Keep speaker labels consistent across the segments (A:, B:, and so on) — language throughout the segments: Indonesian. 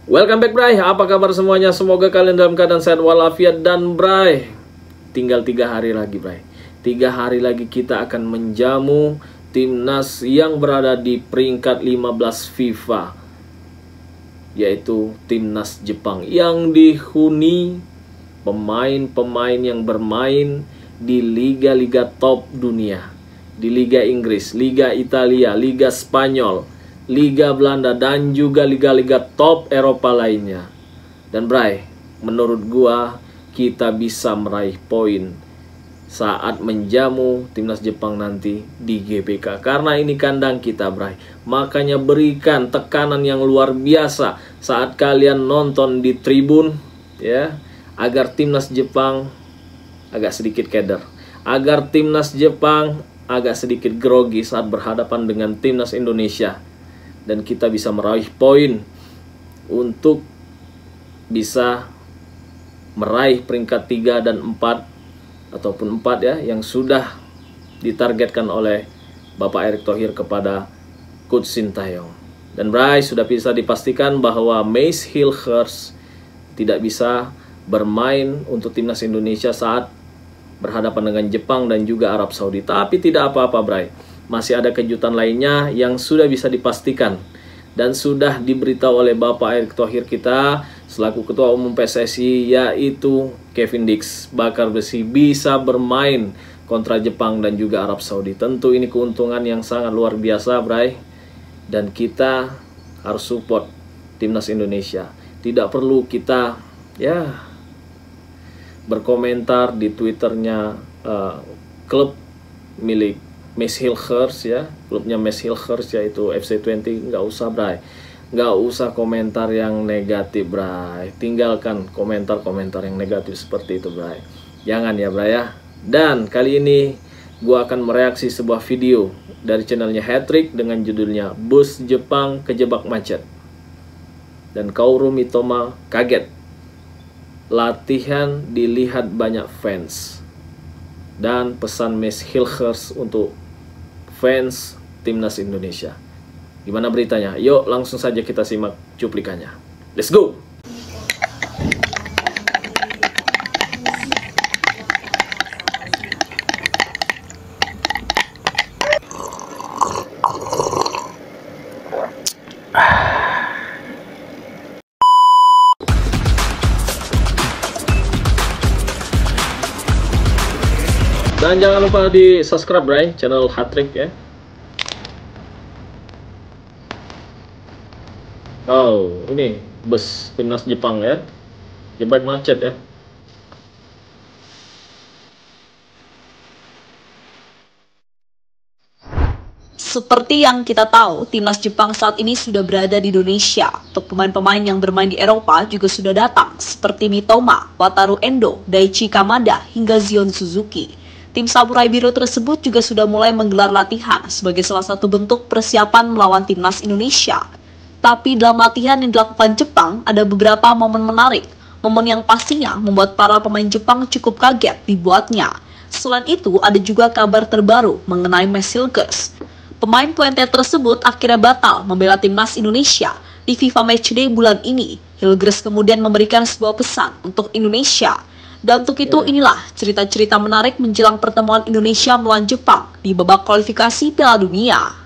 A: Welcome back Bray, apa kabar semuanya? Semoga kalian dalam keadaan sehat walafiat. Dan Bray, tinggal 3 hari lagi Bray. 3 hari lagi kita akan menjamu timnas yang berada di peringkat 15 FIFA, yaitu timnas Jepang, yang dihuni pemain-pemain yang bermain di liga-liga top dunia, di Liga Inggris, Liga Italia, Liga Spanyol, Liga Belanda, dan juga liga-liga top Eropa lainnya. Dan Bray, menurut gua kita bisa meraih poin saat menjamu timnas Jepang nanti di GBK, karena ini kandang kita Bray. Makanya berikan tekanan yang luar biasa saat kalian nonton di tribun, ya, agar timnas Jepang agak sedikit keder, agar timnas Jepang agak sedikit grogi saat berhadapan dengan timnas Indonesia, dan kita bisa meraih poin untuk bisa meraih peringkat 3 dan 4 ataupun 4 ya, yang sudah ditargetkan oleh Bapak Erick Thohir kepada Coach Sintayong. Dan Bray, sudah bisa dipastikan bahwa Mace Hilgers tidak bisa bermain untuk timnas Indonesia saat berhadapan dengan Jepang dan juga Arab Saudi. Tapi tidak apa-apa Bray, masih ada kejutan lainnya yang sudah bisa dipastikan dan sudah diberitahu oleh Bapak Erick Thohir kita selaku Ketua Umum PSSI, yaitu Kevin Dix bakar besi bisa bermain kontra Jepang dan juga Arab Saudi. Tentu ini keuntungan yang sangat luar biasa Bray, dan kita harus support timnas Indonesia. Tidak perlu kita berkomentar di Twitternya klub milik Mace Hilgers ya, klubnya Mace Hilgers yaitu FC20. Nggak usah Bray, nggak usah komentar yang negatif Bray, tinggalkan komentar-komentar yang negatif seperti itu Bray, jangan ya Bray ya. Dan kali ini gua akan mereaksi sebuah video dari channelnya Hattrick dengan judulnya Bus Jepang Kejebak Macet, dan Kaoru Mitoma kaget latihan dilihat banyak fans, dan pesan Mace Hilgers untuk fans timnas Indonesia. Gimana beritanya? Yuk langsung saja kita simak cuplikannya. Let's go! Dan jangan lupa di subscribe Bray, channel Hattrick ya. Oh, ini bus timnas Jepang ya, jebak macet ya.
B: Seperti yang kita tahu, timnas Jepang saat ini sudah berada di Indonesia. Untuk pemain-pemain yang bermain di Eropa juga sudah datang, seperti Mitoma, Wataru Endo, Daichi Kamada, hingga Zion Suzuki. Tim Samurai Biru tersebut juga sudah mulai menggelar latihan sebagai salah satu bentuk persiapan melawan timnas Indonesia. Tapi dalam latihan yang dilakukan Jepang ada beberapa momen menarik, momen yang pastinya membuat para pemain Jepang cukup kaget dibuatnya. Selain itu ada juga kabar terbaru mengenai Mace Hilgers. Pemain Twente tersebut akhirnya batal membela timnas Indonesia di FIFA Matchday bulan ini. Hilgers kemudian memberikan sebuah pesan untuk Indonesia. Dan untuk itu inilah cerita-cerita menarik menjelang pertemuan Indonesia melawan Jepang di babak kualifikasi Piala Dunia.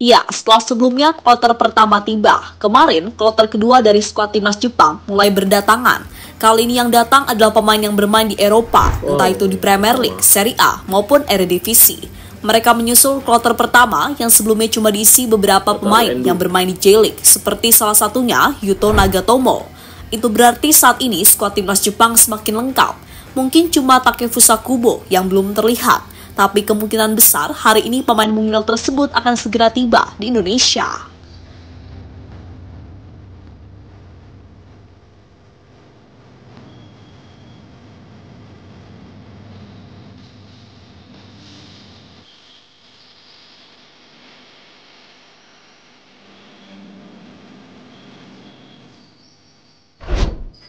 B: Ya, setelah sebelumnya kloter pertama tiba, kemarin kloter kedua dari skuad timnas Jepang mulai berdatangan. Kali ini yang datang adalah pemain yang bermain di Eropa, entah itu di Premier League, Serie A, maupun Eredivisie. Mereka menyusul kloter pertama yang sebelumnya cuma diisi beberapa pemain yang bermain di J-League, seperti salah satunya Yuto Nagatomo. Itu berarti saat ini skuad timnas Jepang semakin lengkap. Mungkin cuma Takefusa Kubo yang belum terlihat, Tapi kemungkinan besar hari ini pemain mungil tersebut akan segera tiba di Indonesia.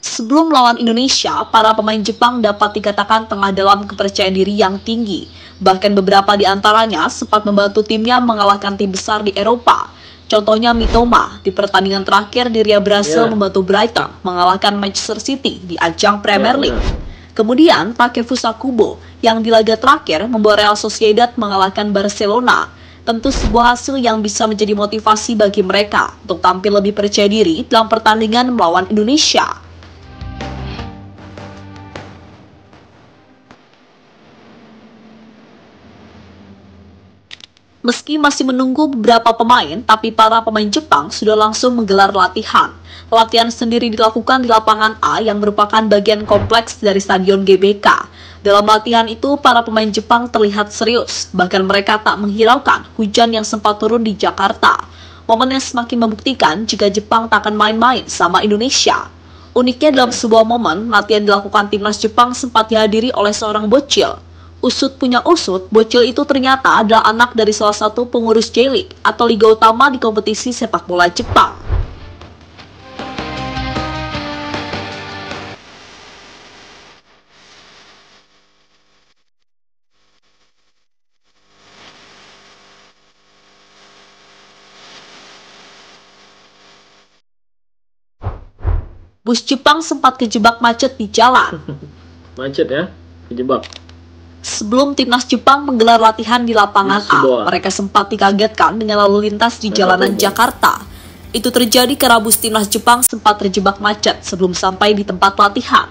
B: Sebelum melawan Indonesia, para pemain Jepang dapat dikatakan tengah dalam kepercayaan diri yang tinggi. Bahkan beberapa di antaranya sempat membantu timnya mengalahkan tim besar di Eropa. Contohnya Mitoma, di pertandingan terakhir dirinya berhasil membantu Brighton mengalahkan Manchester City di ajang Premier League. Kemudian Takefusa Kubo yang di laga terakhir membawa Real Sociedad mengalahkan Barcelona. Tentu sebuah hasil yang bisa menjadi motivasi bagi mereka untuk tampil lebih percaya diri dalam pertandingan melawan Indonesia. Meski masih menunggu beberapa pemain, tapi para pemain Jepang sudah langsung menggelar latihan. Latihan sendiri dilakukan di lapangan A yang merupakan bagian kompleks dari Stadion GBK. Dalam latihan itu, para pemain Jepang terlihat serius, bahkan mereka tak menghiraukan hujan yang sempat turun di Jakarta. Momennya semakin membuktikan jika Jepang tak akan main-main sama Indonesia. Uniknya dalam sebuah momen, latihan dilakukan timnas Jepang sempat dihadiri oleh seorang bocil. Usut punya usut, bocil itu ternyata adalah anak dari salah satu pengurus J-League atau liga utama di kompetisi sepak bola Jepang. Bus Jepang sempat kejebak macet di jalan.
A: Macet ya, kejebak.
B: Sebelum timnas Jepang menggelar latihan di lapangan A, mereka sempat dikagetkan dengan lalu lintas di jalanan Jakarta. Itu terjadi karena bus timnas Jepang sempat terjebak macet sebelum sampai di tempat latihan.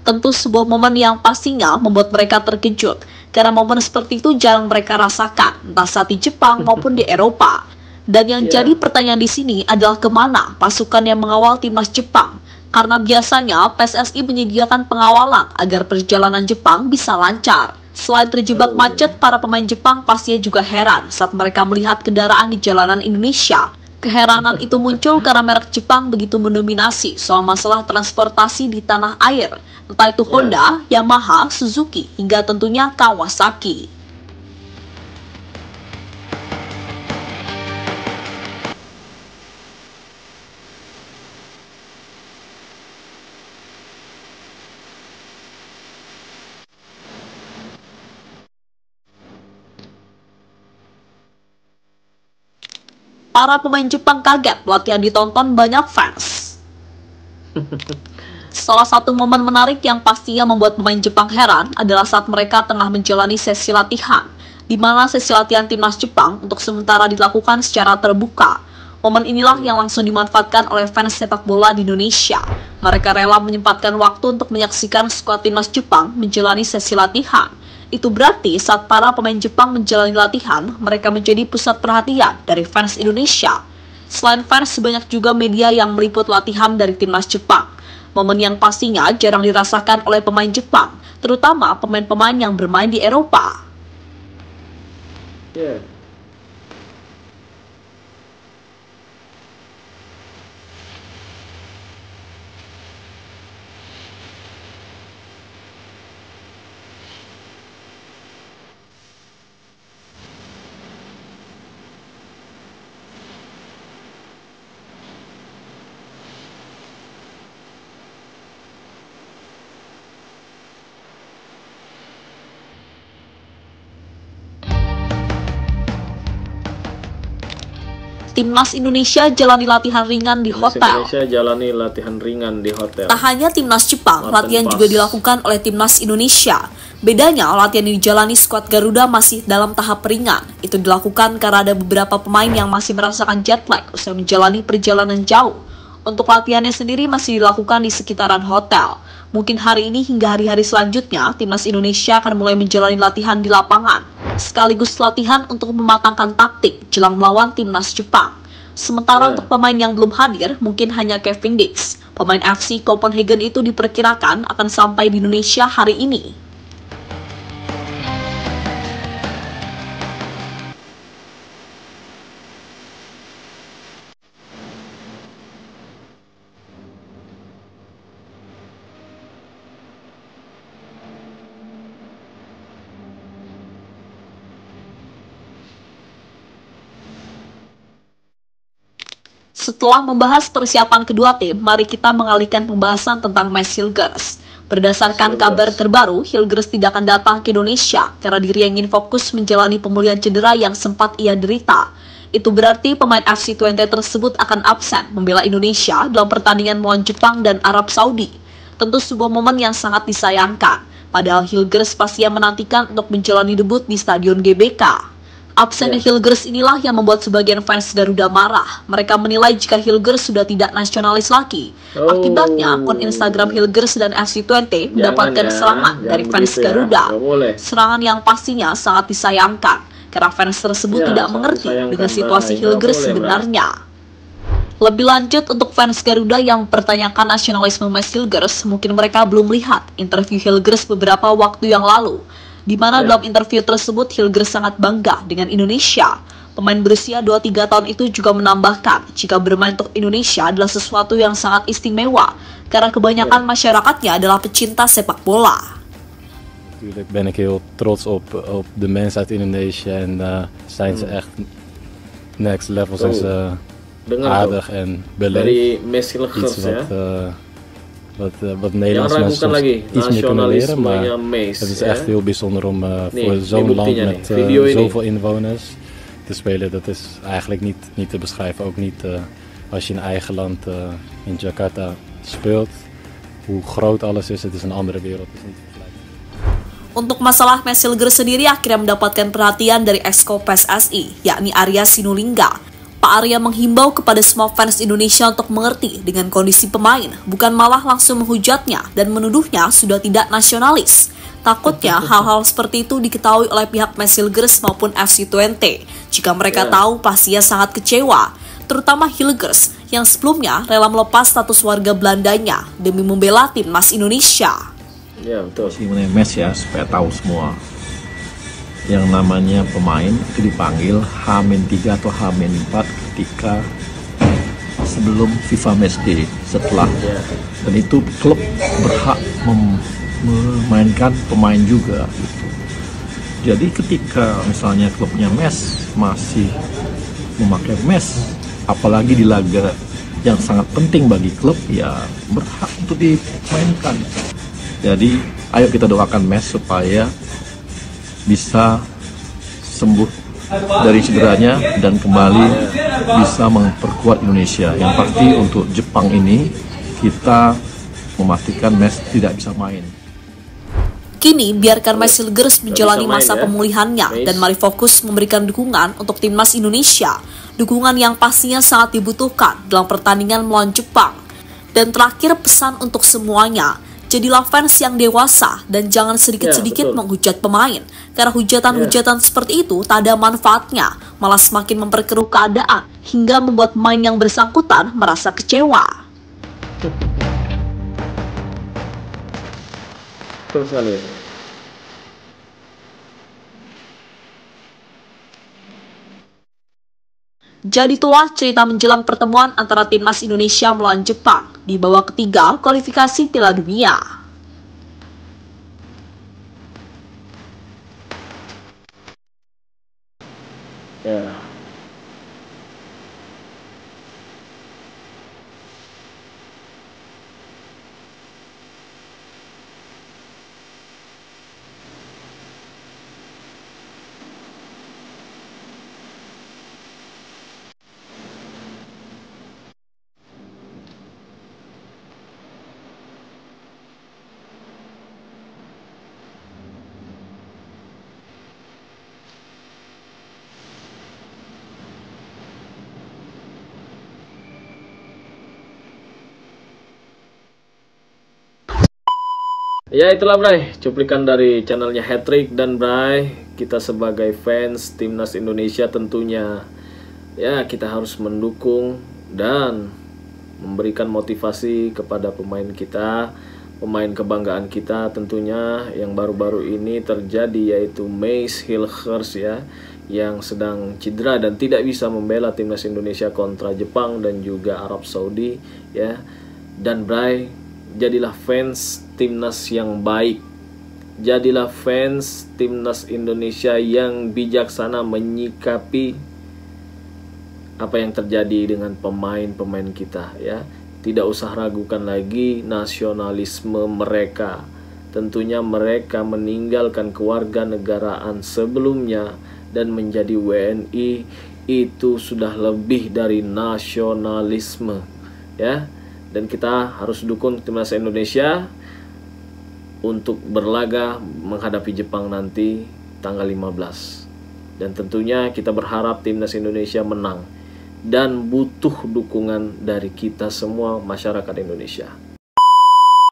B: Tentu sebuah momen yang pastinya membuat mereka terkejut, karena momen seperti itu jarang mereka rasakan, entah saat di Jepang maupun di Eropa. Dan yang jadi pertanyaan di sini adalah kemana pasukan yang mengawal timnas Jepang? Karena biasanya PSSI menyediakan pengawalan agar perjalanan Jepang bisa lancar. Selain terjebak macet, para pemain Jepang pastinya juga heran saat mereka melihat kendaraan di jalanan Indonesia. Keheranan itu muncul karena merek Jepang begitu mendominasi soal masalah transportasi di tanah air, entah itu Honda, Yamaha, Suzuki, hingga tentunya Kawasaki. Para pemain Jepang kaget latihan ditonton banyak fans. Salah satu momen menarik yang pastinya membuat pemain Jepang heran adalah saat mereka tengah menjalani sesi latihan, di mana sesi latihan timnas Jepang untuk sementara dilakukan secara terbuka. Momen inilah yang langsung dimanfaatkan oleh fans sepak bola di Indonesia. Mereka rela menyempatkan waktu untuk menyaksikan skuad timnas Jepang menjalani sesi latihan. Itu berarti saat para pemain Jepang menjalani latihan, mereka menjadi pusat perhatian dari fans Indonesia. Selain fans, banyak juga media yang meliput latihan dari timnas Jepang. Momen yang pastinya jarang dirasakan oleh pemain Jepang, terutama pemain-pemain yang bermain di Eropa. Timnas Indonesia jalani latihan ringan di hotel. Tak hanya timnas Jepang, latihan juga dilakukan oleh timnas Indonesia. Bedanya, latihan yang dijalani skuad Garuda masih dalam tahap ringan. Itu dilakukan karena ada beberapa pemain yang masih merasakan jet lag usai menjalani perjalanan jauh. Untuk latihannya sendiri masih dilakukan di sekitaran hotel. Mungkin hari ini hingga hari-hari selanjutnya, timnas Indonesia akan mulai menjalani latihan di lapangan, sekaligus latihan untuk mematangkan taktik jelang melawan timnas Jepang. Sementara untuk pemain yang belum hadir, mungkin hanya Kevin Dix. Pemain FC Copenhagen itu diperkirakan akan sampai di Indonesia hari ini. Setelah membahas persiapan kedua tim, mari kita mengalihkan pembahasan tentang Mads Hilgers. Berdasarkan kabar terbaru, Hilgers tidak akan datang ke Indonesia karena dirinya ingin fokus menjalani pemulihan cedera yang sempat ia derita. Itu berarti pemain FC20 tersebut akan absen membela Indonesia dalam pertandingan melawan Jepang dan Arab Saudi. Tentu sebuah momen yang sangat disayangkan. Padahal Hilgers pastinya menantikan untuk menjalani debut di Stadion GBK. Absennya Hilgers inilah yang membuat sebagian fans Garuda marah. Mereka menilai jika Hilgers sudah tidak nasionalis lagi. Akibatnya, akun Instagram Hilgers dan FC20 mendapatkan serangan dari fans Garuda. Serangan yang pastinya sangat disayangkan, karena fans tersebut tidak mengerti dengan situasi Hilgers sebenarnya. Lebih lanjut, untuk fans Garuda yang mempertanyakan nasionalisme Mads Hilgers, mungkin mereka belum melihat interview Hilgers beberapa waktu yang lalu, di mana dalam interview tersebut Hilgers sangat bangga dengan Indonesia. Pemain berusia 23 tahun itu juga menambahkan jika bermain untuk Indonesia adalah sesuatu yang sangat istimewa, karena kebanyakan masyarakatnya adalah pecinta sepak bola.
C: Natuurlijk ben ik heel trots op de mensen uit Indonesië en zijn ze echt next level, zijn ze aardig en beleefd. Iets wat Nederlandse mensen soms iets meer kunnen leren, maar het is echt heel bijzonder om voor zo'n land met zoveel inwoners te spelen. Dat is eigenlijk niet te beschrijven, ook niet als je in eigen land in Jakarta speelt. Hoe groot alles is, het is een andere wereld. Het is niet te vergelijken.
B: Untuk masalah Mads Hilgers sendiri akhirnya mendapatkan perhatian dari Exco PSSI, yakni Arya Sinulinga. Pak Arya menghimbau kepada semua fans Indonesia untuk mengerti dengan kondisi pemain, bukan malah langsung menghujatnya dan menuduhnya sudah tidak nasionalis. Takutnya hal-hal seperti itu diketahui oleh pihak Mads Hilgers maupun FC20. Jika mereka tahu, pastinya sangat kecewa. Terutama Hilgers yang sebelumnya rela melepas status warga Belandanya demi membela timnas Indonesia.
D: Ya betul. Mengenai Mads ya, supaya tahu semua. Yang namanya pemain itu dipanggil H-3 atau H-4 ketika sebelum FIFA Match Day, setelah. Dan itu klub berhak memainkan pemain juga gitu. Jadi ketika misalnya klubnya Mads masih memakai Mads, apalagi di laga yang sangat penting bagi klub, ya berhak untuk dimainkan. Jadi ayo kita doakan Mads supaya bisa sembuh dari cederanya dan kembali bisa memperkuat Indonesia. Yang pasti untuk Jepang ini kita memastikan Mads tidak bisa main.
B: Kini biarkan Mads Hilgers menjalani masa pemulihannya dan mari fokus memberikan dukungan untuk timnas Indonesia. Dukungan yang pastinya sangat dibutuhkan dalam pertandingan melawan Jepang. Dan terakhir, pesan untuk semuanya, jadilah fans yang dewasa dan jangan sedikit-sedikit menghujat pemain. Karena hujatan-hujatan seperti itu tak ada manfaatnya, malah semakin memperkeruh keadaan hingga membuat pemain yang bersangkutan merasa kecewa.
A: Betul sekali.
B: Jadi itulah cerita menjelang pertemuan antara timnas Indonesia melawan Jepang di babak ketiga kualifikasi Piala Dunia.
A: Ya. Ya itulah Bray, cuplikan dari channelnya Hattrick. Dan Bray, kita sebagai fans timnas Indonesia tentunya ya kita harus mendukung dan memberikan motivasi kepada pemain kita, pemain kebanggaan kita tentunya yang baru-baru ini terjadi, yaitu Mads Hilgers ya, yang sedang cedera dan tidak bisa membela timnas Indonesia kontra Jepang dan juga Arab Saudi ya. Dan Bray, jadilah fans timnas yang baik, jadilah fans timnas Indonesia yang bijaksana menyikapi apa yang terjadi dengan pemain-pemain kita ya. Tidak usah ragukan lagi nasionalisme mereka. Tentunya mereka meninggalkan kewarganegaraan sebelumnya dan menjadi WNI, itu sudah lebih dari nasionalisme ya. Dan kita harus dukung timnas Indonesia untuk berlaga menghadapi Jepang nanti tanggal 15. Dan tentunya kita berharap timnas Indonesia menang dan butuh dukungan dari kita semua masyarakat Indonesia.